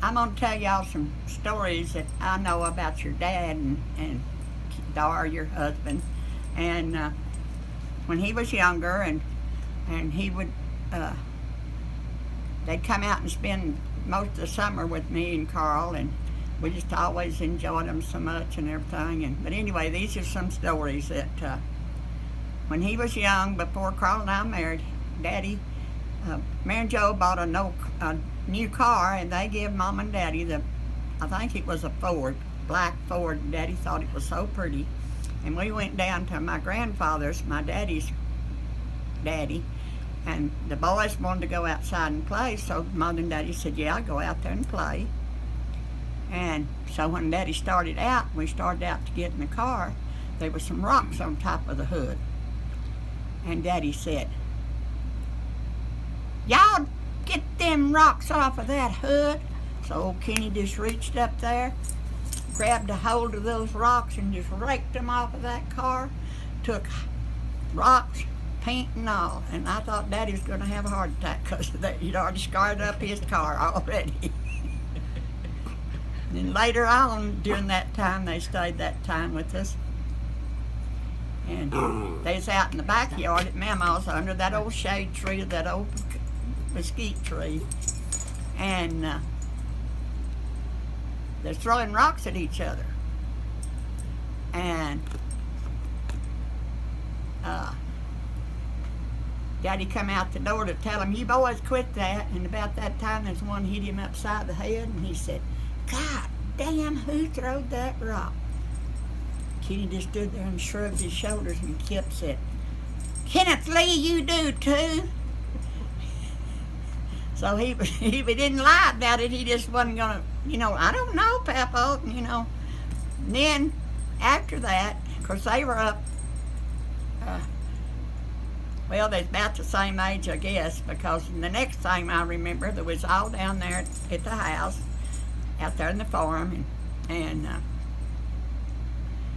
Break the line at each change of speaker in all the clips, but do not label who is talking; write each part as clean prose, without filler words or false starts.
I'm going to tell y'all some stories that I know about your dad and Dar, your husband. And when he was younger, and he would, they'd come out and spend most of the summer with me and Carl, and we just always enjoyed them so much and everything. But anyway, these are some stories that when he was young, before Carl and I married, Daddy, Mary and Joe bought a new car, and they gave Mom and Daddy I think it was a Ford, black Ford. Daddy thought it was so pretty. And we went down to my grandfather's, my daddy's daddy, and the boys wanted to go outside and play, so Mom and Daddy said, yeah, I'll go out there and play. And so when Daddy started out, we started out to get in the car, there were some rocks on top of the hood. And Daddy said, y'all get them rocks off of that hood. So old Kenny just reached up there, grabbed a hold of those rocks and just raked them off of that car, took rocks, paint and all. And I thought Daddy was going to have a heart attack because of that. He'd already scarred up his car already. And then later on, during that time, they stayed that time with us. And they was out in the backyard at Mama's under that old shade tree, that old mesquite tree. And they're throwing rocks at each other. And Daddy come out the door to tell him, you boys quit that. And about that time, there's one hit him upside the head, and he said, God damn, who throwed that rock? Kenny just stood there and shrugged his shoulders, and Kip said, Kenneth Lee, you do too. So he didn't lie about it. He just wasn't going to, I don't know, Papa, And then after that, of course, they were up, they're about the same age, I guess, because the next thing I remember, there was all down there at the house, out there in the farm, and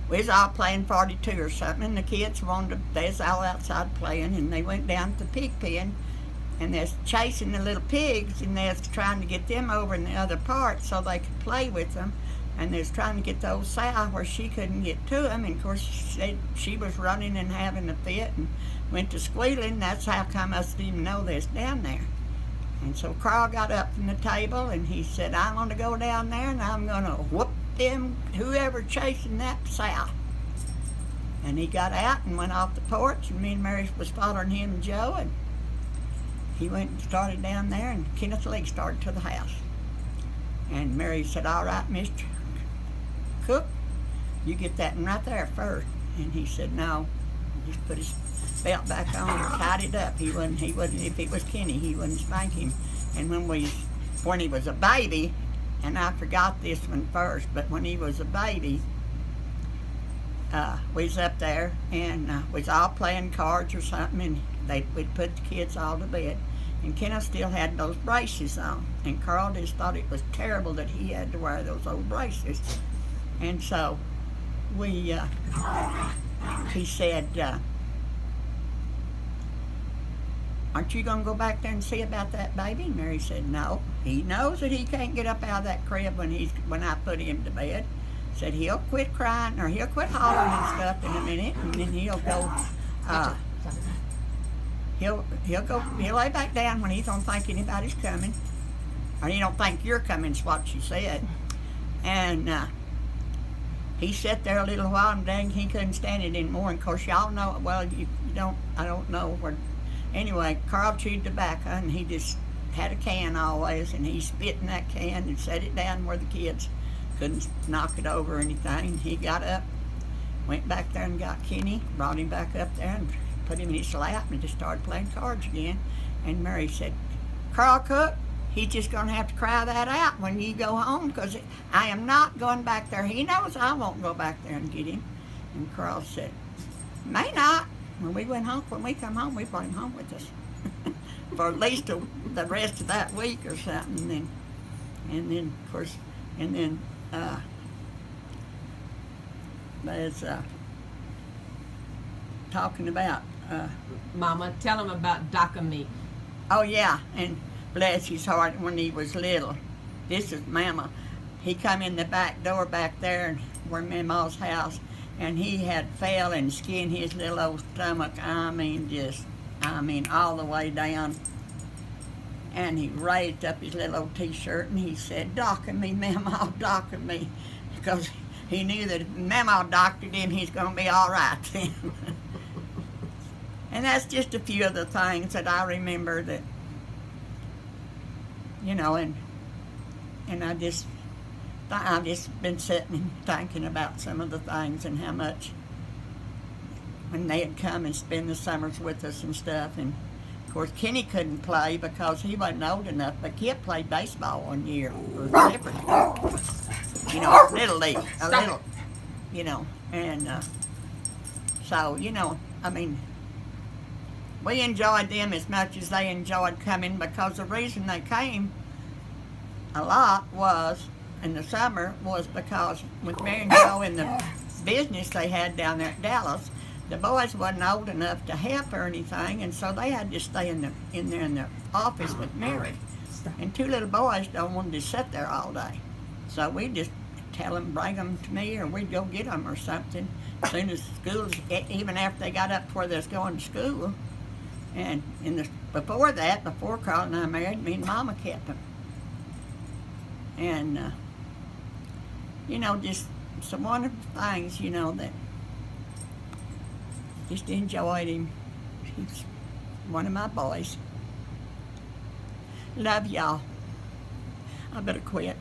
we was all playing 42 or something, and the kids they was all outside playing, and they went down to the pig pen, and they was chasing the little pigs, and they was trying to get them over in the other part so they could play with them, and they was trying to get the old sow where she couldn't get to them, and of course she was running and having a fit, and went to squealing. That's how come I didn't even know they was down there. And so Carl got up from the table, and he said, I'm going to go down there, and I'm going to whoop them, whoever chasing that sow. And he got out and went off the porch, and me and Mary was following him and Joe, and he went and started down there, and Kenneth Lee started to the house. And Mary said, all right, Mr. Cook, you get that one right there first. And he said, no. He just put his belt back on and tied it up. He wouldn't, if it was Kenny, he wouldn't spank him. And when he was a baby, and I forgot this one first, but when he was a baby, we was up there, and we was all playing cards or something, and we'd put the kids all to bed. And Kenneth still had those braces on, and Carl just thought it was terrible that he had to wear those old braces. And so he said, aren't you going to go back there and see about that baby? And Mary said, no. He knows that he can't get up out of that crib when I put him to bed. Said he'll quit crying, or he'll quit hollering and stuff in a minute, and then he'll go, he'll lay back down when he don't think anybody's coming, or he don't think you're coming, is what she said. And he sat there a little while, and dang, he couldn't stand it anymore. And of course, y'all know, well, I don't know where. Anyway, Carl chewed tobacco, and he just had a can always, and he spit in that can and set it down where the kids couldn't knock it over or anything. He got up, went back there and got Kenny, brought him back up there and put him in his lap, and just started playing cards again. And Mary said, Carl Cook, he's just going to have to cry that out when you go home, because I am not going back there. He knows I won't go back there and get him. And Carl said, may not. When we come home, we brought him home with us for at least the rest of that week or something. And then of course, there's talking about.
Mama, tell him about DACA meat.
Oh yeah, and bless his heart, when he was little, this is Mama. He come in the back door back there where Mama's house, and he had fell and skinned his little old stomach. I mean, all the way down. And he raised up his little old t-shirt and he said, "Doctor me, Mama, doctor me," because he knew that if Mama doctored him, he's going to be all right then. And that's just a few of the things that I remember that, you know, and I've just been sitting and thinking about some of the things and how much when they'd come and spend the summers with us and stuff. And of course, Kenny couldn't play because he wasn't old enough, but Kip played baseball one year for Clifford. You know, little league, little, you know, and so, you know, I mean, we enjoyed them as much as they enjoyed coming, because the reason they came a lot was, in the summer, was because with Mary and Joe in the business they had down there at Dallas, the boys wasn't old enough to help or anything, and so they had to stay in there in the office with Mary. And two little boys don't want to sit there all day, so we just tell them, bring them to me, or we'd go get them or something as soon as schools, even after they got up before they was going to school. And before Carl and I married, me and Mama kept them. And you know, just some wonderful things, you know, that just enjoyed him. He's one of my boys. Love y'all. I better quit.